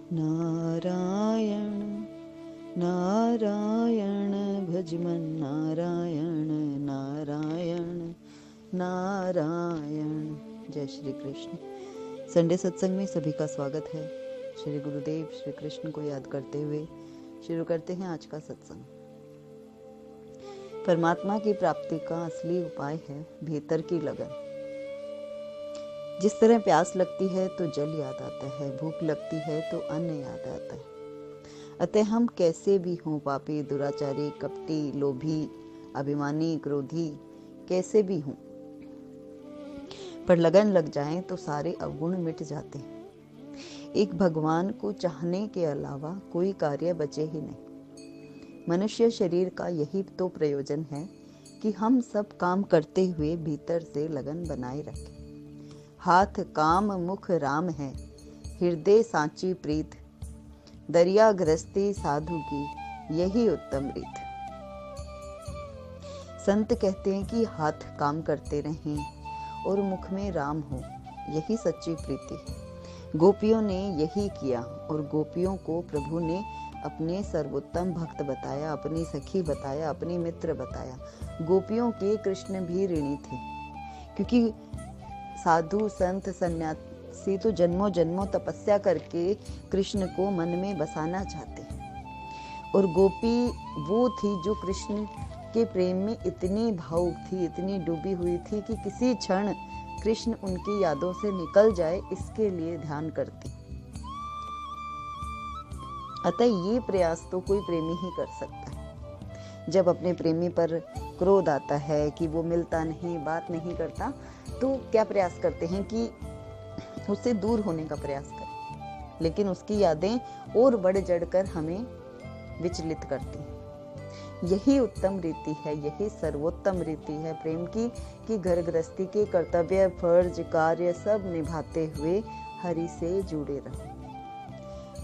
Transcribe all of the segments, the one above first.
नारायण नारायण भजमन नारायण नारायण नारायण। जय श्री कृष्ण। संडे सत्संग में सभी का स्वागत है। श्री गुरुदेव श्री कृष्ण को याद करते हुए शुरू करते हैं आज का सत्संग। परमात्मा की प्राप्ति का असली उपाय है भीतर की लगन। जिस तरह प्यास लगती है तो जल याद आता है, भूख लगती है तो अन्न याद आता है। अतः हम कैसे भी हों, पापी, दुराचारी, कपटी, लोभी, अभिमानी, क्रोधी, कैसे भी हों, पर लगन लग जाए तो सारे अवगुण मिट जाते हैं। एक भगवान को चाहने के अलावा कोई कार्य बचे ही नहीं। मनुष्य शरीर का यही तो प्रयोजन है कि हम सब काम करते हुए भीतर से लगन बनाए रखें। हाथ काम मुख राम है, हृदय सांची प्रीत, दरिया गृहस्थी साधु की यही उत्तम रीत। संत कहते हैं कि हाथ काम करते रहें और मुख में राम हो, यही सच्ची प्रीति है। गोपियों ने यही किया और गोपियों को प्रभु ने अपने सर्वोत्तम भक्त बताया, अपनी सखी बताया, अपनी मित्र बताया। गोपियों के कृष्ण भी ऋणी थे, क्योंकि साधु संत सन्यासी तो जन्मों जन्मों तपस्या करके कृष्ण को मन में बसाना चाहते हैं। और गोपी वो थी जो कृष्ण के प्रेम में इतनी भावुक थी, इतनी डूबी हुई थी कि किसी क्षण कृष्ण उनकी यादों से निकल जाए इसके लिए ध्यान करती। अतः ये प्रयास तो कोई प्रेमी ही कर सकता है। जब अपने प्रेमी पर क्रोध आता है कि वो मिलता नहीं, बात नहीं करता, तो क्या प्रयास करते हैं कि उससे दूर होने का प्रयास करें, लेकिन उसकी यादें और बढ़ चढ़कर हमें विचलित करती हैं। यही उत्तम रीति है, यही सर्वोत्तम रीति है प्रेम की, कि घर गृहस्थी के कर्तव्य, फर्ज, कार्य सब निभाते हुए हरि से जुड़े रहो।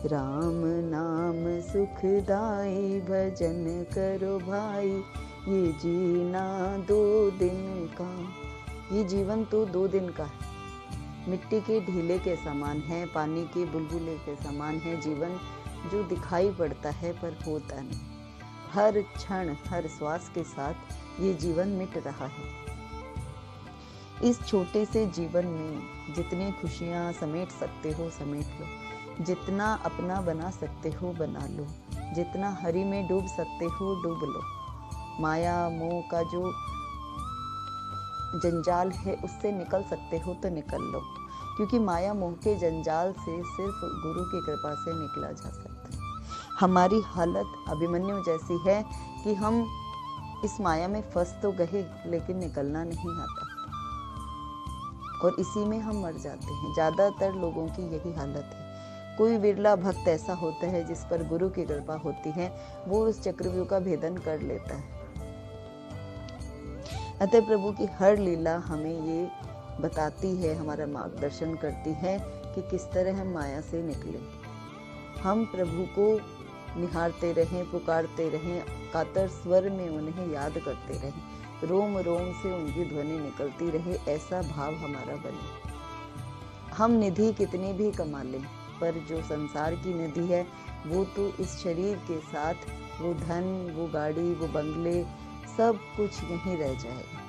राम नाम सुखदाई, भजन करो भाई, ये जीना 2 दिन का। ये जीवन तो 2 दिन का है। मिट्टी के ढीले के समान है, पानी के बुलबुले के समान है जीवन, जो दिखाई पड़ता है पर होता नहीं। हर क्षण हर श्वास के साथ ये जीवन मिट रहा है। इस छोटे से जीवन में जितनी खुशियां समेट सकते हो समेट लो, जितना अपना बना सकते हो बना लो, जितना हरि में डूब सकते हो डूब लो। माया मोह का जो जंजाल है उससे निकल सकते हो तो निकल लो, क्योंकि माया मोह के जंजाल से सिर्फ गुरु की कृपा से निकला जा सकता है। हमारी हालत अभिमन्यु जैसी है कि हम इस माया में फंस तो गए लेकिन निकलना नहीं आता, और इसी में हम मर जाते हैं। ज़्यादातर लोगों की यही हालत है। कोई विरला भक्त ऐसा होता है जिस पर गुरु की कृपा होती है, वो उस चक्रव्यूह का भेदन कर लेता है। अतः प्रभु की हर लीला हमें ये बताती है, हमारा मार्गदर्शन करती है कि किस तरह हम माया से निकले। हम प्रभु को निहारते रहें, पुकारते रहें, कातर स्वर में उन्हें याद करते रहें, रोम रोम से उनकी ध्वनि निकलती रहे, ऐसा भाव हमारा बने। हम निधि कितनी भी कमा लें, पर जो संसार की निधि है वो तो इस शरीर के साथ, वो धन, वो गाड़ी, वो बंगले, सब कुछ यहीं रह जाएगा।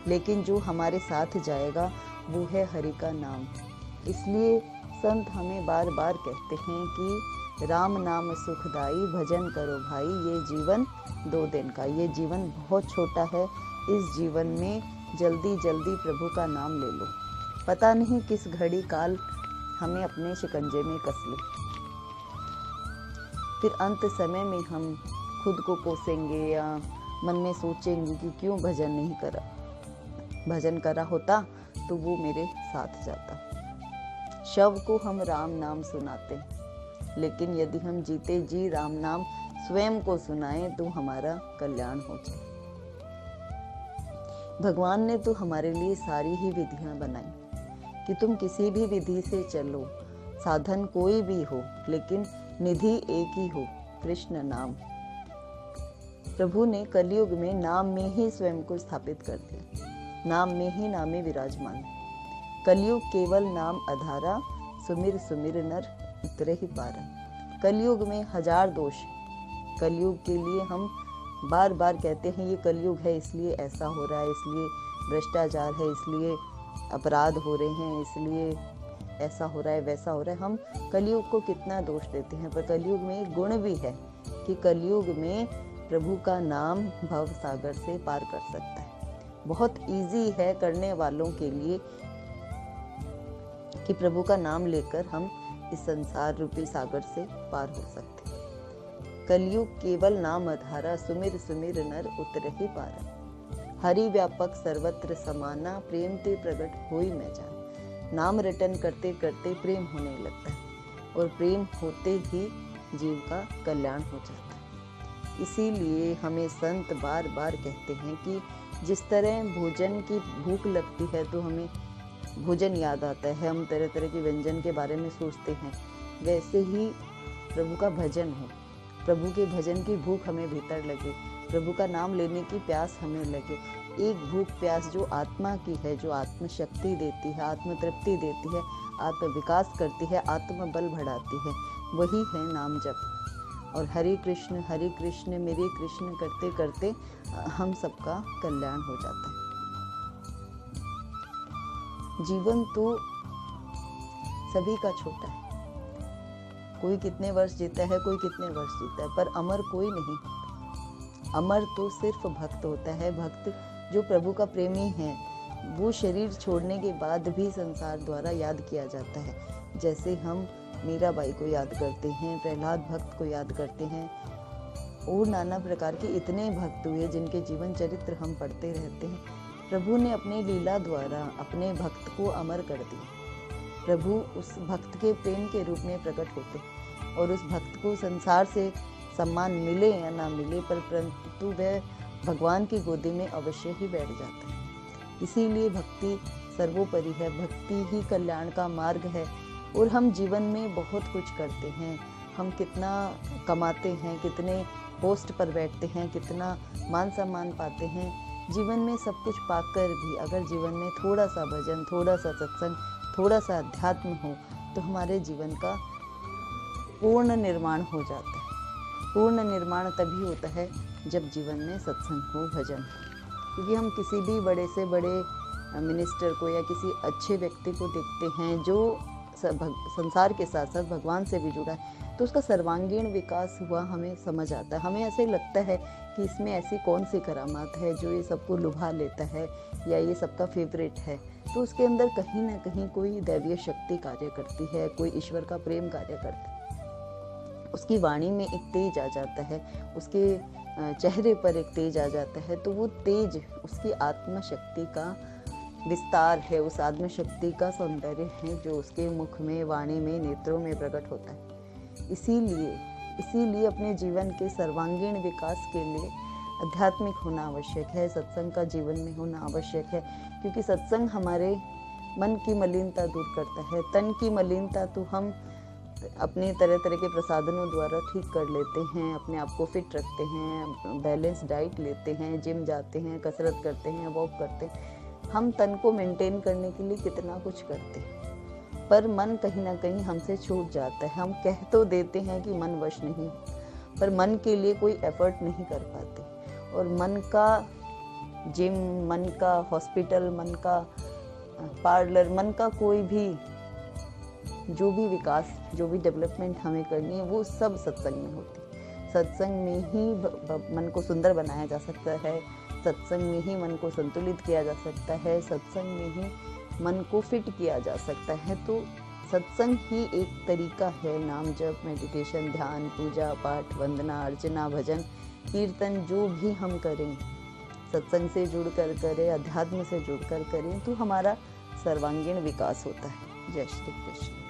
लेकिन जो हमारे साथ जाएगा वो है हरि का नाम। इसलिए संत हमें बार बार कहते हैं कि राम नाम सुखदाई, भजन करो भाई, ये जीवन 2 दिन का। ये जीवन बहुत छोटा है, इस जीवन में जल्दी जल्दी प्रभु का नाम ले लो। पता नहीं किस घड़ी काल हमें अपने शिकंजे में कस ले, फिर अंत समय में हम खुद को कोसेंगे या मन में सोचेंगे कि क्यों भजन नहीं करा। भजन करा होता तो वो मेरे साथ जाता। शव को हम राम नाम सुनाते, लेकिन यदि हम जीते जी राम नाम स्वयं को सुनाएं तो हमारा कल्याण हो जाए। भगवान ने तो हमारे लिए सारी ही विधियां बनाई कि तुम किसी भी विधि से चलो, साधन कोई भी हो, लेकिन निधि एक ही हो, कृष्ण नाम। प्रभु ने कलयुग में नाम में ही स्वयं को स्थापित कर दिया, नाम में ही नामे विराजमान। कलयुग केवल नाम आधारा, सुमिर सुमिर नर उतरे ही पारन। कलयुग में 1000 दोष। कलयुग के लिए हम बार बार कहते हैं ये कलयुग है इसलिए ऐसा हो रहा है, इसलिए भ्रष्टाचार है, इसलिए अपराध हो रहे हैं, इसलिए ऐसा हो रहा है, वैसा हो रहा है। हम कलयुग को कितना दोष देते हैं, पर कलयुग में एक गुण भी है कि कलयुग में प्रभु का नाम भव सागर से पार कर सकता है। बहुत इजी है करने वालों के लिए कि प्रभु का नाम लेकर हम इस संसार रूपी सागर से पार हो सकते हैं। कलयुग केवल नाम आधारा, सुमिर सुमिर नर उतरहि पारा। हरि व्यापक सर्वत्र समाना, प्रेम ते प्रगट होई मैं जान। नाम रटन करते करते प्रेम होने लगता है और प्रेम होते ही जीव का कल्याण हो जाता है। इसीलिए हमें संत बार बार कहते हैं कि जिस तरह भोजन की भूख लगती है तो हमें भोजन याद आता है, हम तरह तरह के व्यंजन के बारे में सोचते हैं, वैसे ही प्रभु का भजन हो, प्रभु के भजन की भूख हमें भीतर लगे, प्रभु का नाम लेने की प्यास हमें लगे। एक भूख प्यास जो आत्मा की है, जो आत्मशक्ति देती है, आत्म तृप्ति देती है, आत्म विकास करती है, आत्म बल बढ़ाती है, वही है नाम जप। और हरे कृष्ण मेरे कृष्ण करते करते हम सबका कल्याण हो जाता है। जीवन तो सभी का छोटा है, कोई कितने वर्ष जीता है, कोई कितने वर्ष जीता है, पर अमर कोई नहीं। अमर तो सिर्फ भक्त होता है। भक्त जो प्रभु का प्रेमी है, वो शरीर छोड़ने के बाद भी संसार द्वारा याद किया जाता है। जैसे हम मीराबाई को याद करते हैं, प्रहलाद भक्त को याद करते हैं, और नाना प्रकार के इतने भक्त हुए जिनके जीवन चरित्र हम पढ़ते रहते हैं। प्रभु ने अपने लीला द्वारा अपने भक्त को अमर कर दिया। प्रभु उस भक्त के प्रेम के रूप में प्रकट होते और उस भक्त को संसार से सम्मान मिले या ना मिले, परंतु वह भगवान की गोदी में अवश्य ही बैठ जाता है। इसीलिए भक्ति सर्वोपरि है, भक्ति ही कल्याण का मार्ग है। और हम जीवन में बहुत कुछ करते हैं, हम कितना कमाते हैं, कितने पोस्ट पर बैठते हैं, कितना मान सम्मान पाते हैं। जीवन में सब कुछ पाकर भी अगर जीवन में थोड़ा सा भजन, थोड़ा सा सत्संग, थोड़ा सा अध्यात्म हो तो हमारे जीवन का पूर्ण निर्माण हो जाता है। पूर्ण निर्माण तभी होता है जब जीवन में सत्संग हो, भजन हो। क्योंकि हम किसी भी बड़े से बड़े मिनिस्टर को या किसी अच्छे व्यक्ति को देखते हैं जो संसार के साथ साथ भगवान से भी जुड़ा है, तो उसका सर्वांगीण विकास हुआ हमें समझ आता है। हमें ऐसे लगता है कि इसमें ऐसी कौन सी करामात है जो ये सबको लुभा लेता है या ये सबका फेवरेट है। तो उसके अंदर कहीं ना कहीं कोई दैवीय शक्ति कार्य करती है, कोई ईश्वर का प्रेम कार्य करता है। उसकी वाणी में एक तेज आ जाता है, उसके चेहरे पर एक तेज आ जाता है, तो वो तेज उसकी आत्मशक्ति का विस्तार है, उस आत्मशक्ति का सौंदर्य है जो उसके मुख में, वाणी में, नेत्रों में प्रकट होता है। इसीलिए अपने जीवन के सर्वांगीण विकास के लिए आध्यात्मिक होना आवश्यक है, सत्संग का जीवन में होना आवश्यक है। क्योंकि सत्संग हमारे मन की मलिनता दूर करता है। तन की मलिनता तो हम अपने तरह तरह के प्रसाधनों द्वारा ठीक कर लेते हैं, अपने आप को फिट रखते हैं, बैलेंस डाइट लेते हैं, जिम जाते हैं, कसरत करते हैं, वॉक करते हैं। हम तन को मेंटेन करने के लिए कितना कुछ करते हैं, पर मन कहीं ना कहीं हमसे छूट जाता है। हम कह तो देते हैं कि मन वश नहीं, पर मन के लिए कोई एफर्ट नहीं कर पाते। और मन का जिम, मन का हॉस्पिटल, मन का पार्लर, मन का कोई भी जो भी विकास, जो भी डेवलपमेंट हमें करनी है, वो सब सत्संग में होती है। सत्संग में ही मन को सुंदर बनाया जा सकता है, सत्संग में ही मन को संतुलित किया जा सकता है, सत्संग में ही मन को फिट किया जा सकता है। तो सत्संग ही एक तरीका है। नाम जप, मेडिटेशन, ध्यान, पूजा पाठ, वंदना, अर्चना, भजन, कीर्तन जो भी हम करें, सत्संग से जुड़कर करें, अध्यात्म से जुड़कर करें, तो हमारा सर्वांगीण विकास होता है। जय श्री कृष्ण।